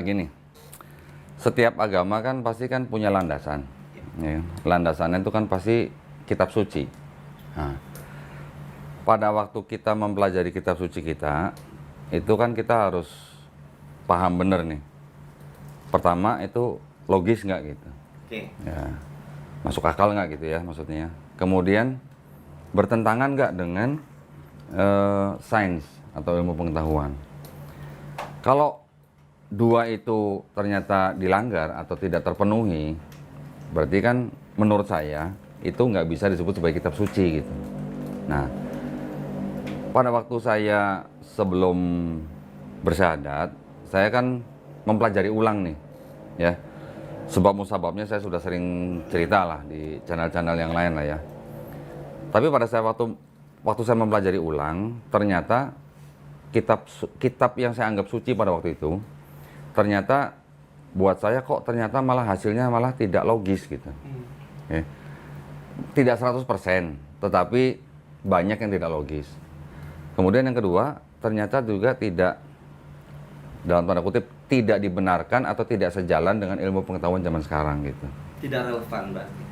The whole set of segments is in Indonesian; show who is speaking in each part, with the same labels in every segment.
Speaker 1: Gini, setiap agama kan pasti kan punya landasan. Ya. Landasannya itu kan pasti kitab suci. Nah, pada waktu kita mempelajari kitab suci kita, itu kan kita harus paham bener nih. Pertama itu logis nggak gitu. Ya, masuk akal nggak gitu ya maksudnya. Kemudian bertentangan nggak dengan sains atau ilmu pengetahuan. Kalau dua itu ternyata dilanggar atau tidak terpenuhi, berarti kan menurut saya itu nggak bisa disebut sebagai kitab suci gitu. Nah, pada waktu saya sebelum bersyahadat, saya kan mempelajari ulang nih, ya. Sebab musababnya saya sudah sering cerita lah di channel-channel yang lain lah ya. Tapi pada saya waktu saya mempelajari ulang, ternyata kitab yang saya anggap suci pada waktu itu, ternyata buat saya kok ternyata malah hasilnya malah tidak logis gitu. Okay. Tidak 100%, tetapi banyak yang tidak logis. Kemudian yang kedua, ternyata juga tidak, dalam tanda kutip, tidak dibenarkan atau tidak sejalan dengan ilmu pengetahuan zaman sekarang gitu.
Speaker 2: Tidak relevan berarti?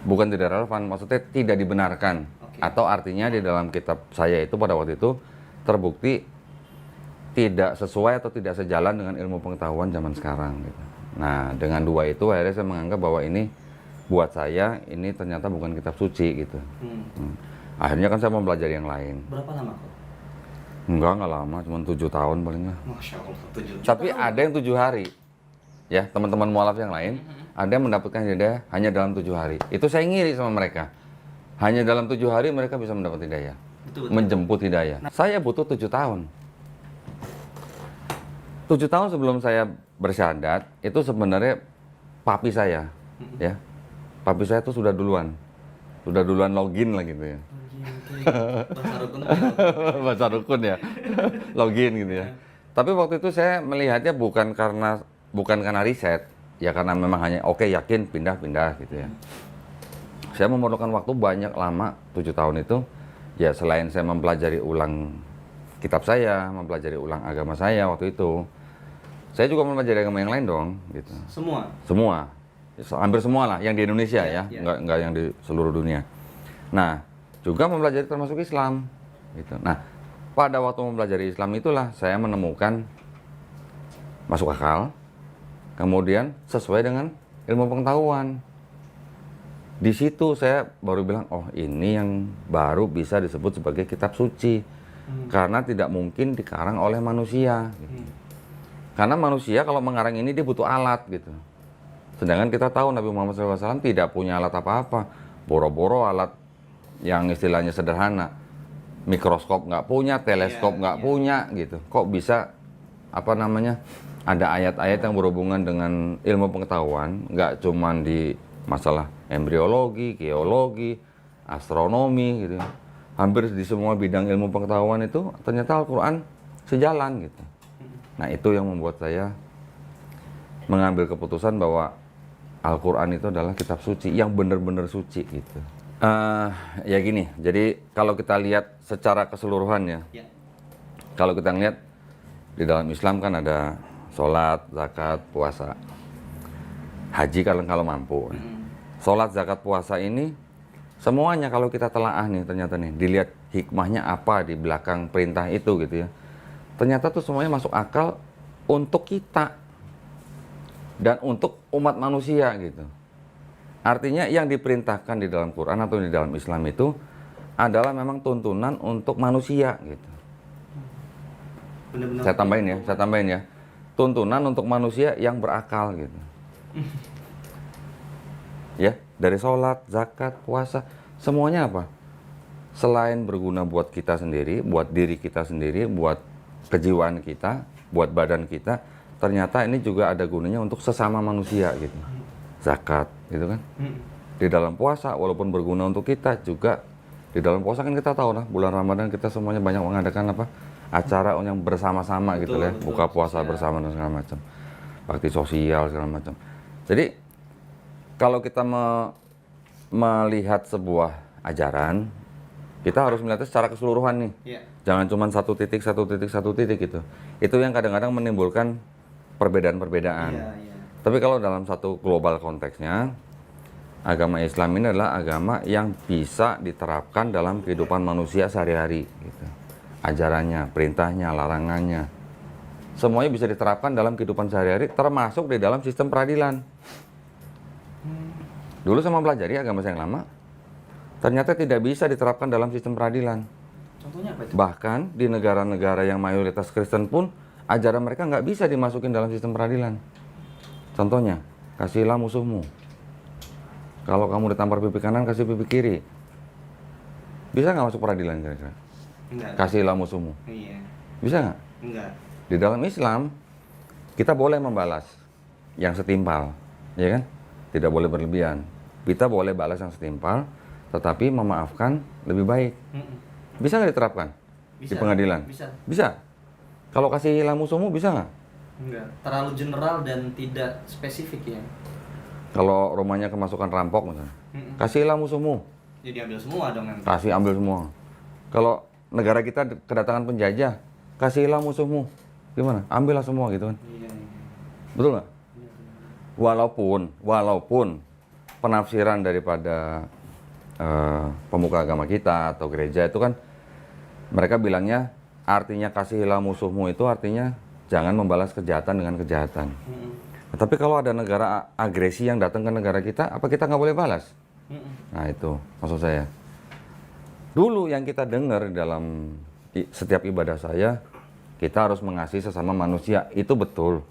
Speaker 1: Bukan tidak relevan, maksudnya tidak dibenarkan. Okay. Atau artinya di dalam kitab saya itu pada waktu itu terbukti tidak sesuai atau tidak sejalan dengan ilmu pengetahuan zaman sekarang gitu. Nah, dengan dua itu akhirnya saya menganggap bahwa ini buat saya ini ternyata bukan kitab suci gitu. Akhirnya kan saya mau belajar yang lain.
Speaker 2: Berapa lama kok?
Speaker 1: Enggak lama, cuma 7 tahun paling lah.
Speaker 2: Masya Allah, 7 tahun.
Speaker 1: Tapi ada yang 7 hari. Ya, teman-teman mualaf yang lain, ada yang mendapatkan hidayah hanya dalam 7 hari. Itu saya ngiri sama mereka. Hanya dalam 7 hari mereka bisa mendapat hidayah. Betul. Menjemput hidayah. Nah, saya butuh 7 tahun. 7 tahun sebelum saya bersyahadat, itu sebenarnya papi saya, ya. Papi saya itu sudah duluan login lah gitu ya.
Speaker 2: Bahasa rukun.
Speaker 1: Bahasa rukun ya, login gitu ya. Tapi waktu itu saya melihatnya bukan karena riset, ya karena memang hanya oke, yakin pindah gitu ya. Saya memerlukan waktu banyak lama, 7 tahun itu, ya selain saya mempelajari ulang kitab saya, mempelajari ulang agama saya waktu itu, saya juga mempelajari agama yang lain dong, gitu. Semua, hampir semua lah, yang di Indonesia ya. Nggak yang di seluruh dunia. Nah, juga mempelajari termasuk Islam, gitu. Nah, pada waktu mempelajari Islam itulah saya menemukan masuk akal, kemudian sesuai dengan ilmu pengetahuan. Di situ saya baru bilang, oh ini yang baru bisa disebut sebagai kitab suci. Karena tidak mungkin dikarang oleh manusia gitu. Karena manusia kalau mengarang ini dia butuh alat gitu. Sedangkan kita tahu Nabi Muhammad SAW tidak punya alat apa-apa. Boro-boro alat yang istilahnya sederhana, mikroskop nggak punya, teleskop nggak punya gitu. Kok bisa ada ayat-ayat yang berhubungan dengan ilmu pengetahuan, nggak cuman di masalah embriologi, geologi, astronomi gitu. Hampir di semua bidang ilmu pengetahuan itu ternyata Al-Quran sejalan gitu. Nah, itu yang membuat saya mengambil keputusan bahwa Al-Quran itu adalah kitab suci yang benar-benar suci gitu. Ya gini, jadi kalau kita lihat secara keseluruhan ya, kalau kita lihat di dalam Islam kan ada sholat, zakat, puasa, haji kalau mampu. Sholat, zakat, puasa ini semuanya kalau kita telaah nih ternyata nih, dilihat hikmahnya apa di belakang perintah itu gitu ya. Ternyata tuh semuanya masuk akal untuk kita dan untuk umat manusia gitu. Artinya yang diperintahkan di dalam Quran atau di dalam Islam itu adalah memang tuntunan untuk manusia gitu.
Speaker 2: Benar-benar
Speaker 1: Saya tambahin ya. Tuntunan untuk manusia yang berakal gitu. Ya, dari sholat, zakat, puasa, semuanya apa? Selain berguna buat kita sendiri, buat diri kita sendiri, buat kejiwaan kita, buat badan kita, ternyata ini juga ada gunanya untuk sesama manusia gitu. Zakat, gitu kan? Di dalam puasa, walaupun berguna untuk kita juga, di dalam puasa kan kita tahu lah, bulan Ramadan kita semuanya banyak mengadakan acara yang bersama-sama gitu ya, buka puasa bersama dan segala macam, bakti sosial segala macam. Jadi kalau kita melihat sebuah ajaran, kita harus melihatnya secara keseluruhan nih. Jangan cuma satu titik gitu. Itu yang kadang-kadang menimbulkan perbedaan-perbedaan.
Speaker 2: Iya, iya.
Speaker 1: Tapi kalau dalam satu global konteksnya, agama Islam ini adalah agama yang bisa diterapkan dalam kehidupan manusia sehari-hari. Gitu. Ajarannya, perintahnya, larangannya, semuanya bisa diterapkan dalam kehidupan sehari-hari, termasuk di dalam sistem peradilan. Dulu saya mempelajari agama saya yang lama, ternyata tidak bisa diterapkan dalam sistem peradilan.
Speaker 2: Contohnya apa itu?
Speaker 1: Bahkan di negara-negara yang mayoritas Kristen pun, ajaran mereka nggak bisa dimasukin dalam sistem peradilan. Contohnya, kasihilah musuhmu. Kalau kamu ditampar pipi kanan, kasih pipi kiri. Bisa nggak masuk peradilan kira-kira?
Speaker 2: Enggak.
Speaker 1: Kasihilah musuhmu.
Speaker 2: Iya.
Speaker 1: Bisa nggak?
Speaker 2: Enggak.
Speaker 1: Di dalam Islam, kita boleh membalas yang setimpal, ya kan? Tidak boleh berlebihan. Kita boleh balas yang setimpal, tetapi memaafkan lebih baik.
Speaker 2: Mm-mm.
Speaker 1: Bisa nggak diterapkan di
Speaker 2: Bisa.
Speaker 1: pengadilan?
Speaker 2: Bisa.
Speaker 1: Bisa. Kalau kasihilah musuhmu, bisa nggak?
Speaker 2: Enggak. Terlalu general dan tidak spesifik ya.
Speaker 1: Kalau rumahnya kemasukan rampok misalnya,
Speaker 2: Mm-mm.
Speaker 1: kasihilah musuhmu,
Speaker 2: Jadi ambil semua dong nanti.
Speaker 1: kasih ambil semua. Kalau negara kita kedatangan penjajah, kasihilah musuhmu, gimana? Ambillah semua gitu kan?
Speaker 2: Iya, iya.
Speaker 1: Betul nggak?
Speaker 2: Iya, benar.
Speaker 1: Walaupun penafsiran daripada pemuka agama kita atau gereja itu kan mereka bilangnya artinya kasihilah musuhmu itu artinya jangan membalas kejahatan dengan kejahatan.
Speaker 2: Mm-mm.
Speaker 1: Tapi kalau ada negara agresi yang datang ke negara kita, apa kita nggak boleh balas?
Speaker 2: Mm-mm.
Speaker 1: Nah itu maksud saya. Dulu yang kita dengar dalam setiap ibadah saya, kita harus mengasihi sesama manusia. Itu betul.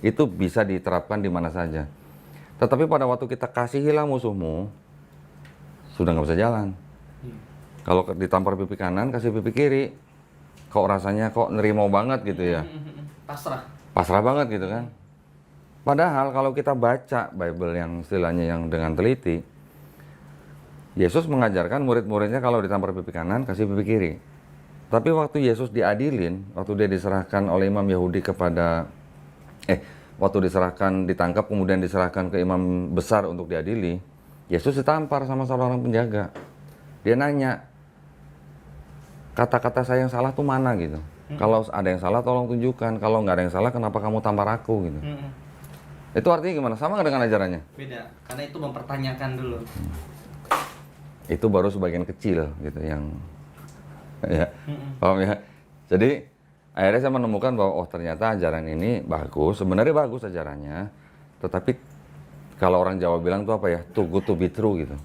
Speaker 1: Itu bisa diterapkan di mana saja. Tetapi pada waktu kita kasihilah musuhmu, sudah nggak bisa jalan.
Speaker 2: Iya.
Speaker 1: Kalau ditampar pipi kanan, kasih pipi kiri. Kok rasanya kok nerimo banget gitu ya.
Speaker 2: Mm-mm. Pasrah.
Speaker 1: Pasrah banget gitu kan. Padahal kalau kita baca Bible yang istilahnya yang dengan teliti, Yesus mengajarkan murid-muridnya kalau ditampar pipi kanan, kasih pipi kiri. Tapi waktu Yesus diadilin, waktu dia diserahkan oleh imam Yahudi kepada, waktu diserahkan, ditangkap kemudian diserahkan ke imam besar untuk diadili, Yesus ditampar sama seorang penjaga. Dia nanya, kata-kata saya yang salah tuh mana gitu. Kalau ada yang salah tolong tunjukkan, kalau nggak ada yang salah kenapa kamu tampar aku gitu.
Speaker 2: Mm-mm.
Speaker 1: Itu artinya gimana? Sama nggak dengan ajarannya?
Speaker 2: Beda. Karena itu mempertanyakan dulu.
Speaker 1: Itu baru sebagian kecil gitu yang ya
Speaker 2: Mm-mm.
Speaker 1: paham ya. Jadi akhirnya saya menemukan bahwa oh ternyata ajaran ini bagus, sebenarnya bagus ajarannya, tetapi kalau orang Jawa bilang tuh apa ya, too good to be true gitu.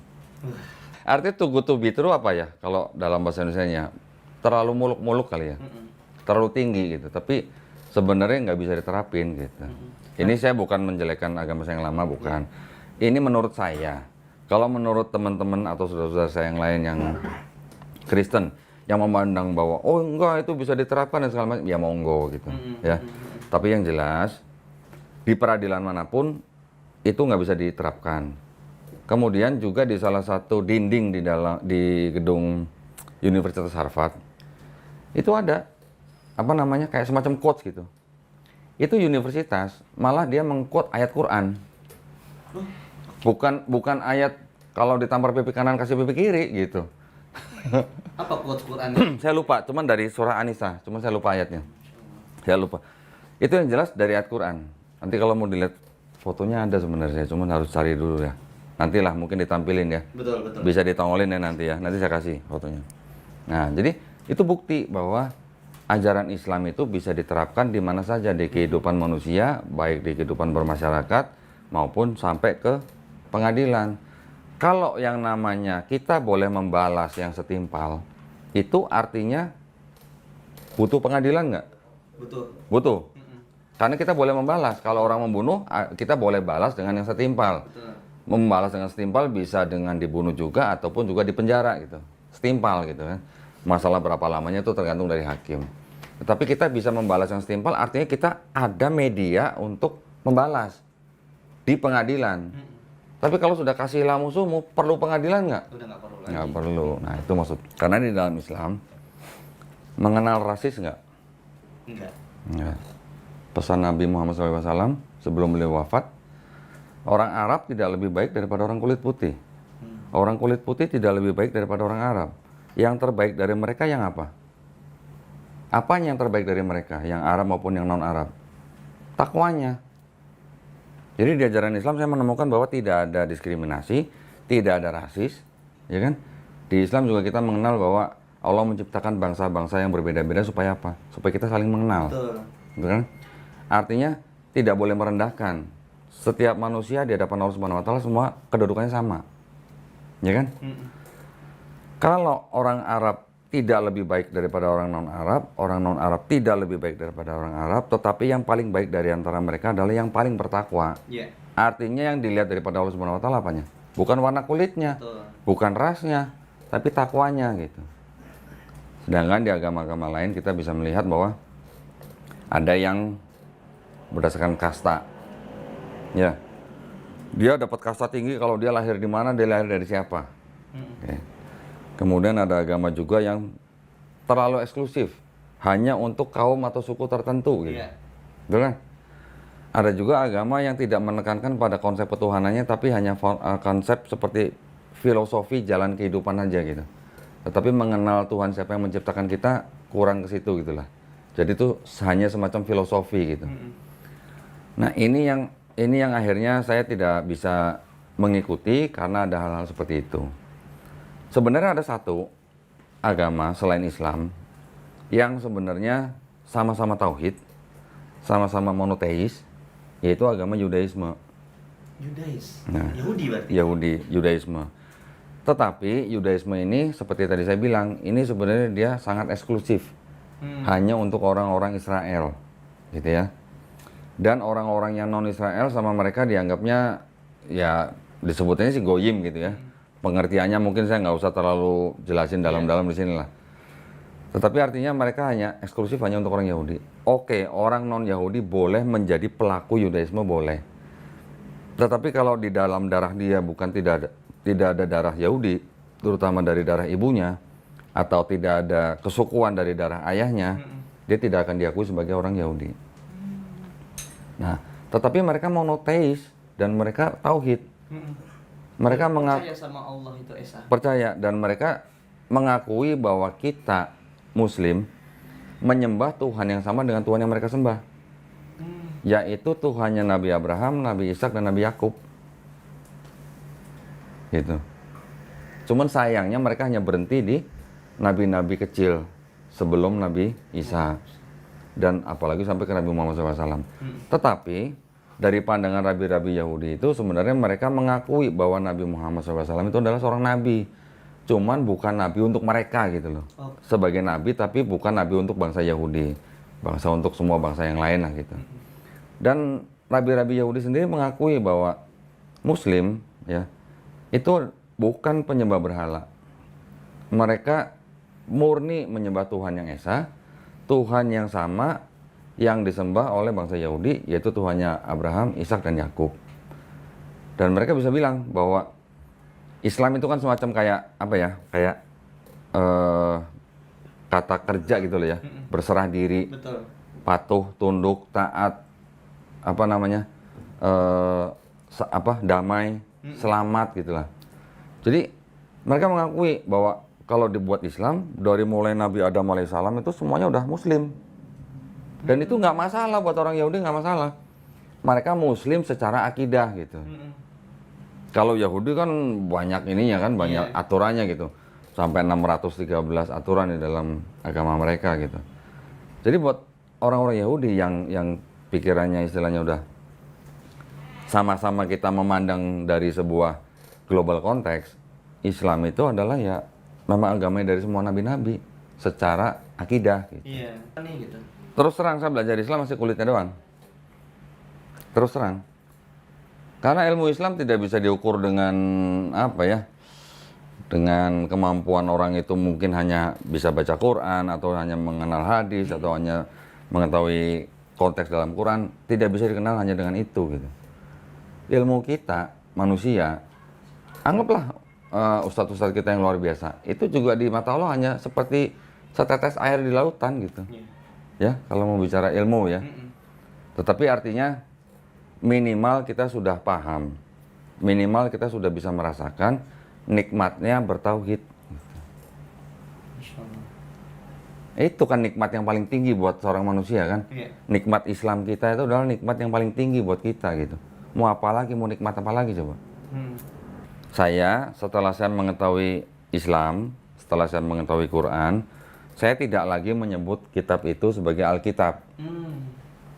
Speaker 1: Artinya too good to be true apa ya, kalau dalam bahasa Indonesianya terlalu muluk-muluk kali ya,
Speaker 2: Mm-mm.
Speaker 1: terlalu tinggi gitu, tapi sebenarnya nggak bisa diterapin gitu. Ini saya bukan menjelekkan agama saya yang lama, bukan. Ini menurut saya. Kalau menurut teman-teman atau saudara-saudara saya yang lain yang Kristen yang memandang bahwa oh enggak itu bisa diterapkan dan segala macam, ya monggo gitu ya. Tapi yang jelas di peradilan manapun itu nggak bisa diterapkan. Kemudian juga di salah satu dinding di gedung Universitas Harvard itu ada apa namanya kayak semacam quotes gitu. Itu universitas malah dia mengquote ayat Quran. Bukan ayat kalau ditampar pipi kanan kasih pipi kiri gitu.
Speaker 2: Apa quotes Quran?
Speaker 1: Saya lupa, cuman dari surah An-Nisa, cuman saya lupa ayatnya. Saya lupa. Itu yang jelas dari ayat Quran. Nanti kalau mau dilihat fotonya ada sebenarnya, cuman harus cari dulu ya. Nantilah mungkin ditampilin ya.
Speaker 2: Betul, betul.
Speaker 1: Bisa ditongolin ya nanti ya. Nanti saya kasih fotonya. Nah, jadi itu bukti bahwa ajaran Islam itu bisa diterapkan di mana saja di kehidupan manusia, baik di kehidupan bermasyarakat maupun sampai ke pengadilan. Kalau yang namanya kita boleh membalas yang setimpal, itu artinya butuh pengadilan nggak?
Speaker 2: Betul.
Speaker 1: Butuh. Karena kita boleh membalas. Kalau orang membunuh, kita boleh balas dengan yang setimpal.
Speaker 2: Betul.
Speaker 1: Membalas dengan setimpal bisa dengan dibunuh juga ataupun juga dipenjara gitu. Setimpal gitu kan. Masalah berapa lamanya itu tergantung dari hakim. Tetapi kita bisa membalas yang setimpal artinya kita ada media untuk membalas di pengadilan. Tapi kalau sudah kasihlah musuhmu, perlu pengadilan nggak?
Speaker 2: Udah nggak perlu lagi.
Speaker 1: Nggak perlu. Nah itu maksud. Karena di dalam Islam mengenal rasis nggak?
Speaker 2: Enggak.
Speaker 1: Nggak. Pesan Nabi Muhammad SAW sebelum beliau wafat, orang Arab tidak lebih baik daripada orang kulit putih. Orang kulit putih tidak lebih baik daripada orang Arab. Yang terbaik dari mereka yang apa? Apanya yang terbaik dari mereka? Yang Arab maupun yang non-Arab? takwanya. Jadi di ajaran Islam saya menemukan bahwa tidak ada diskriminasi, tidak ada rasis, ya kan? Di Islam juga kita mengenal bahwa Allah menciptakan bangsa-bangsa yang berbeda-beda supaya apa? Supaya kita saling mengenal.
Speaker 2: Betul.
Speaker 1: Gitu kan? Artinya tidak boleh merendahkan. Setiap manusia di hadapan Allah Subhanahu wa taala semua kedudukannya sama. Ya kan? Kalau orang Arab tidak lebih baik daripada orang non-Arab, orang non-Arab tidak lebih baik daripada orang Arab, tetapi yang paling baik dari antara mereka adalah yang paling bertakwa.
Speaker 2: Iya.
Speaker 1: Artinya yang dilihat daripada Allah Subhanahu wa taala apanya? Bukan warna kulitnya,
Speaker 2: Betul.
Speaker 1: bukan rasnya, tapi takwanya gitu. Sedangkan di agama-agama lain kita bisa melihat bahwa ada yang berdasarkan kasta. Ya. Dia dapat kasta tinggi kalau dia lahir di mana, dia lahir dari siapa. Oke. Kemudian ada agama juga yang terlalu eksklusif, hanya untuk kaum atau suku tertentu gitu.
Speaker 2: Iya.
Speaker 1: Betul kan? Ada juga agama yang tidak menekankan pada konsep ketuhanannya, tapi hanya konsep seperti filosofi jalan kehidupan aja gitu. Tetapi mengenal Tuhan siapa yang menciptakan kita kurang ke situ gitulah. Jadi itu hanya semacam filosofi gitu. Nah ini yang akhirnya saya tidak bisa mengikuti karena ada hal-hal seperti itu. Sebenarnya ada satu agama selain Islam yang sebenarnya sama-sama tauhid, sama-sama monoteis, yaitu agama Yudaisme.
Speaker 2: Yudais.
Speaker 1: Nah.
Speaker 2: Yahudi berarti.
Speaker 1: Yahudi, Yudaisme. Tetapi Yudaisme ini seperti tadi saya bilang, ini sebenarnya dia sangat eksklusif. Hanya untuk orang-orang Israel, gitu ya. Dan orang-orang yang non-Israel sama mereka dianggapnya ya disebutnya sih goyim gitu ya. Pengertiannya mungkin saya nggak usah terlalu jelasin dalam-dalam di sini lah. Tetapi artinya mereka hanya eksklusif hanya untuk orang Yahudi. Oke, orang non-Yahudi boleh menjadi pelaku Yudaisme boleh. Tetapi kalau di dalam darah dia bukan tidak ada darah Yahudi, terutama dari darah ibunya, atau tidak ada kesukuan dari darah ayahnya, dia tidak akan diakui sebagai orang Yahudi. Nah, tetapi mereka monoteis dan mereka tauhid. Mereka
Speaker 2: percaya sama Allah itu Esa.
Speaker 1: percaya dan mereka mengakui bahwa kita Muslim menyembah Tuhan yang sama dengan Tuhan yang mereka sembah, yaitu Tuhannya Nabi Abraham, Nabi Ishak dan Nabi Yakub. Gitu. Cuman sayangnya mereka hanya berhenti di nabi-nabi kecil sebelum Nabi Isa dan apalagi sampai ke Nabi Muhammad SAW. Tetapi dari pandangan rabi-rabi Yahudi itu sebenarnya mereka mengakui bahwa Nabi Muhammad SAW itu adalah seorang nabi. Cuman bukan nabi untuk mereka gitu loh. Sebagai nabi tapi bukan nabi untuk bangsa Yahudi. Bangsa untuk semua bangsa yang lain lah gitu. Dan rabi-rabi Yahudi sendiri mengakui bahwa Muslim ya itu bukan penyembah berhala. Mereka murni menyembah Tuhan yang Esa, Tuhan yang sama yang disembah oleh bangsa Yahudi, yaitu Tuhannya Abraham, Ishak dan Yakub. Dan mereka bisa bilang bahwa Islam itu kan semacam kayak apa ya? Kayak kata kerja gitu loh ya. Berserah diri,
Speaker 2: Betul.
Speaker 1: patuh, tunduk, taat, apa namanya? Damai, selamat gitulah. Jadi mereka mengakui bahwa kalau dibuat Islam dari mulai Nabi Adam alaihissalam itu semuanya udah Muslim. Dan itu nggak masalah buat orang Yahudi, nggak masalah. Mereka Muslim secara akidah gitu. Kalau Yahudi kan banyak ininya kan, banyak aturannya gitu. Sampai 613 aturan di dalam agama mereka gitu. Jadi buat orang-orang Yahudi yang pikirannya istilahnya udah sama-sama kita memandang dari sebuah global konteks, Islam itu adalah ya memang agamanya dari semua nabi-nabi secara akidah gitu.
Speaker 2: Iya. Nih gitu.
Speaker 1: Terus terang saya belajar Islam masih kulitnya doang. Terus terang. Karena ilmu Islam tidak bisa diukur dengan apa ya? Dengan kemampuan orang itu mungkin hanya bisa baca Quran atau hanya mengenal hadis atau hanya mengetahui konteks dalam Quran, tidak bisa dikenal hanya dengan itu gitu. Ilmu kita manusia, anggaplah ustadz-ustadz kita yang luar biasa, itu juga di mata Allah hanya seperti setetes air di lautan gitu. Ya, kalau mau bicara ilmu ya. Tetapi artinya minimal kita sudah paham, minimal kita sudah bisa merasakan nikmatnya bertauhid. Itu kan nikmat yang paling tinggi buat seorang manusia kan.
Speaker 2: Iya.
Speaker 1: Nikmat Islam kita itu adalah nikmat yang paling tinggi buat kita gitu. Mau apa lagi, mau nikmat apa lagi coba? Saya setelah saya mengetahui Islam, setelah saya mengetahui Quran, saya tidak lagi menyebut kitab itu sebagai Alkitab.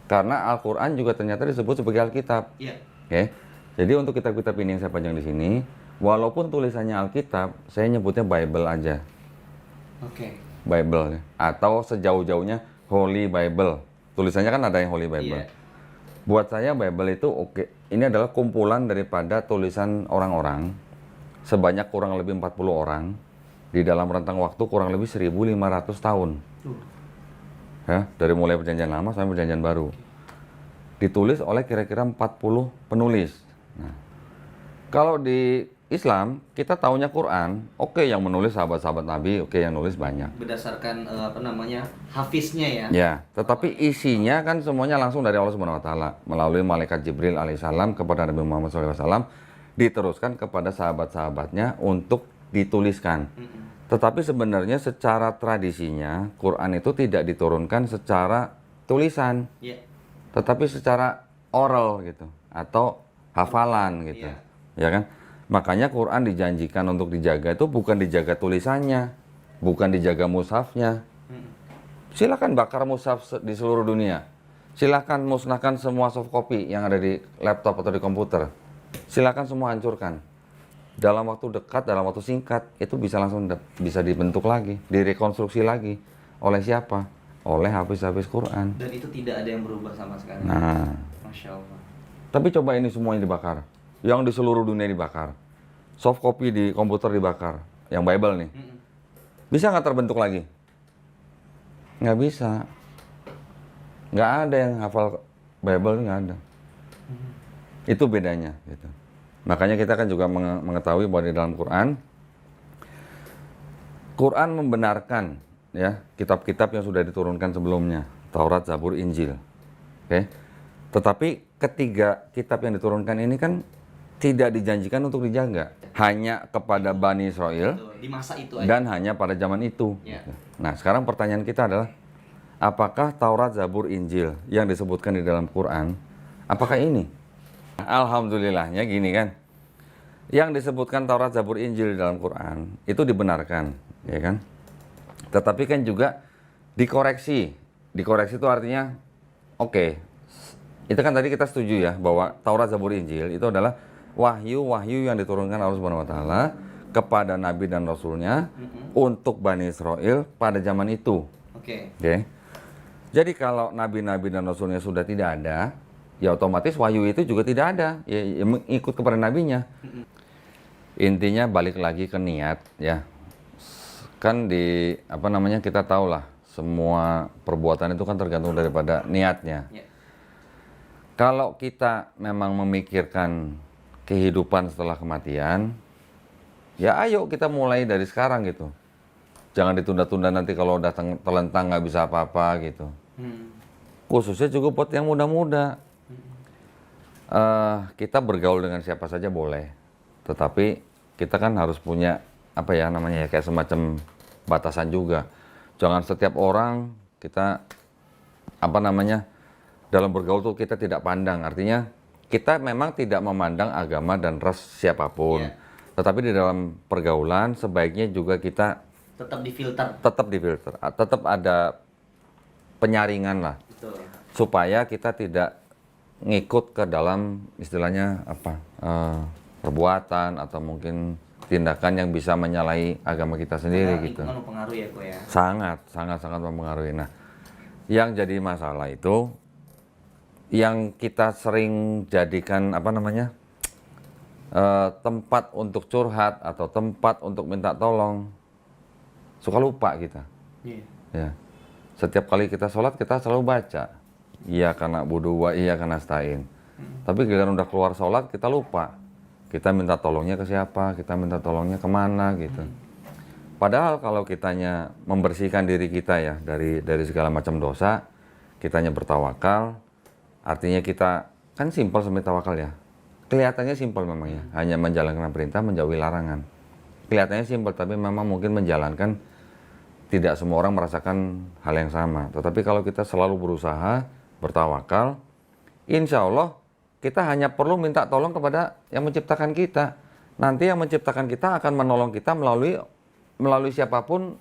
Speaker 1: Karena Al-Quran juga ternyata disebut sebagai Alkitab.
Speaker 2: Iya.
Speaker 1: Oke. Jadi untuk kitab-kitab ini yang saya panjang di sini, walaupun tulisannya Alkitab, saya nyebutnya Bible aja.
Speaker 2: Oke.
Speaker 1: Bible ya. Atau sejauh-jauhnya Holy Bible. Tulisannya kan ada yang Holy Bible.
Speaker 2: Iya.
Speaker 1: Buat saya Bible itu oke. Ini adalah kumpulan daripada tulisan orang-orang sebanyak kurang lebih 40 orang di dalam rentang waktu kurang lebih 1.500 tahun. Ya, dari mulai perjanjian lama sampai perjanjian baru. Ditulis oleh kira-kira 40 penulis. Nah, kalau di Islam, kita taunya Quran, oke yang menulis sahabat-sahabat Nabi, oke yang nulis banyak.
Speaker 2: Berdasarkan hafiznya ya.
Speaker 1: Ya, tetapi isinya kan semuanya langsung dari Allah Subhanahu wa taala melalui malaikat Jibril alaihissalam kepada Nabi Muhammad SAW, diteruskan kepada sahabat-sahabatnya untuk dituliskan. Tetapi sebenarnya secara tradisinya Quran itu tidak diturunkan secara tulisan, tetapi secara oral gitu atau hafalan gitu, ya kan? Makanya Quran dijanjikan untuk dijaga itu bukan dijaga tulisannya, bukan dijaga mushafnya. Silakan bakar mushaf di seluruh dunia. Silakan musnahkan semua soft copy yang ada di laptop atau di komputer. Silakan semua hancurkan. Dalam waktu dekat, dalam waktu singkat, itu bisa langsung bisa dibentuk lagi, direkonstruksi lagi. Oleh siapa? Oleh hafiz-hafiz Quran.
Speaker 2: Dan itu tidak ada yang berubah sama sekali.
Speaker 1: Nah,
Speaker 2: Masya Allah.
Speaker 1: tapi coba ini semua yang dibakar. Yang di seluruh dunia dibakar. Soft copy di komputer dibakar. Yang Bible nih. Bisa nggak terbentuk lagi? Nggak bisa. Nggak ada yang hafal Bible, nggak ada. Itu bedanya. Gitu. Makanya kita kan juga mengetahui bahwa di dalam Quran membenarkan ya kitab-kitab yang sudah diturunkan sebelumnya. Taurat, Zabur, Injil. Oke. Tetapi ketiga kitab yang diturunkan ini kan tidak dijanjikan untuk dijaga, hanya kepada Bani Israel
Speaker 2: Di masa itu aja.
Speaker 1: dan hanya pada zaman itu. Nah, sekarang pertanyaan kita adalah, apakah Taurat, Zabur, Injil yang disebutkan di dalam Quran, apakah ini? Alhamdulillahnya gini kan, yang disebutkan Taurat, Zabur, Injil di dalam Quran itu dibenarkan, ya kan? Tetapi kan juga dikoreksi. Dikoreksi itu artinya, oke, itu kan tadi kita setuju ya bahwa Taurat, Zabur, Injil itu adalah wahyu-wahyu yang diturunkan Allah Subhanahu wa taala kepada nabi dan rasulnya untuk Bani Israel pada zaman itu. Oke. Jadi kalau nabi-nabi dan rasulnya sudah tidak ada, ya otomatis wahyu itu juga tidak ada, ya ikut kepada nabinya. Intinya balik lagi ke niat ya. Kan di kita tahulah semua perbuatan itu kan tergantung daripada niatnya. Kalau kita memang memikirkan kehidupan setelah kematian, ya ayo kita mulai dari sekarang gitu. Jangan ditunda-tunda nanti kalau udah terlentang nggak bisa apa-apa gitu. Khususnya juga buat yang muda-muda. Kita bergaul dengan siapa saja boleh, tetapi kita kan harus punya kayak semacam batasan juga. Jangan setiap orang kita dalam bergaul tuh kita tidak pandang. Artinya kita memang tidak memandang agama dan ras siapapun. Tetapi di dalam pergaulan sebaiknya juga kita
Speaker 2: tetap difilter.
Speaker 1: Tetap ada penyaringan lah.
Speaker 2: Betul.
Speaker 1: Supaya kita tidak ngikut ke dalam istilahnya perbuatan atau mungkin tindakan yang bisa menyalahi agama kita sendiri gitu.
Speaker 2: Lingkungan mempengaruhi ya, Ko ya.
Speaker 1: Sangat mempengaruhi. Nah, yang jadi masalah itu yang kita sering jadikan tempat untuk curhat atau tempat untuk minta tolong, suka lupa kita. Ya. Setiap kali kita sholat kita selalu baca iya karena budu wa iya karena stain. Tapi giliran udah keluar sholat kita lupa. Kita minta tolongnya ke siapa, kita minta tolongnya kemana gitu. Padahal kalau kitanya membersihkan diri kita ya dari segala macam dosa, kitanya bertawakal. Artinya kita kan simpel sebenarnya tawakal ya. Kelihatannya simpel memang ya, hanya menjalankan perintah, menjauhi larangan. Kelihatannya simpel tapi memang mungkin menjalankan tidak semua orang merasakan hal yang sama. Tetapi kalau kita selalu berusaha, bertawakal, insya Allah kita hanya perlu minta tolong kepada yang menciptakan kita. Nanti yang menciptakan kita akan menolong kita melalui siapapun,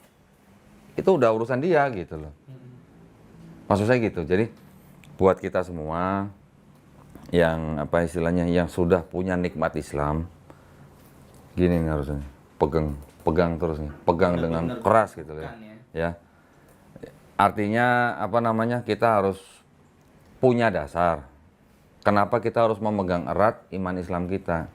Speaker 1: itu udah urusan dia gitu loh. Maksud saya gitu. Jadi buat kita semua yang apa istilahnya, yang sudah punya nikmat Islam, gini nih harusnya, pegang terus nih, pegang dengan
Speaker 2: Benar-benar
Speaker 1: keras gitu ya.
Speaker 2: bukan ya.
Speaker 1: Ya. Artinya apa namanya, kita harus punya dasar. Kenapa kita harus memegang erat iman Islam kita?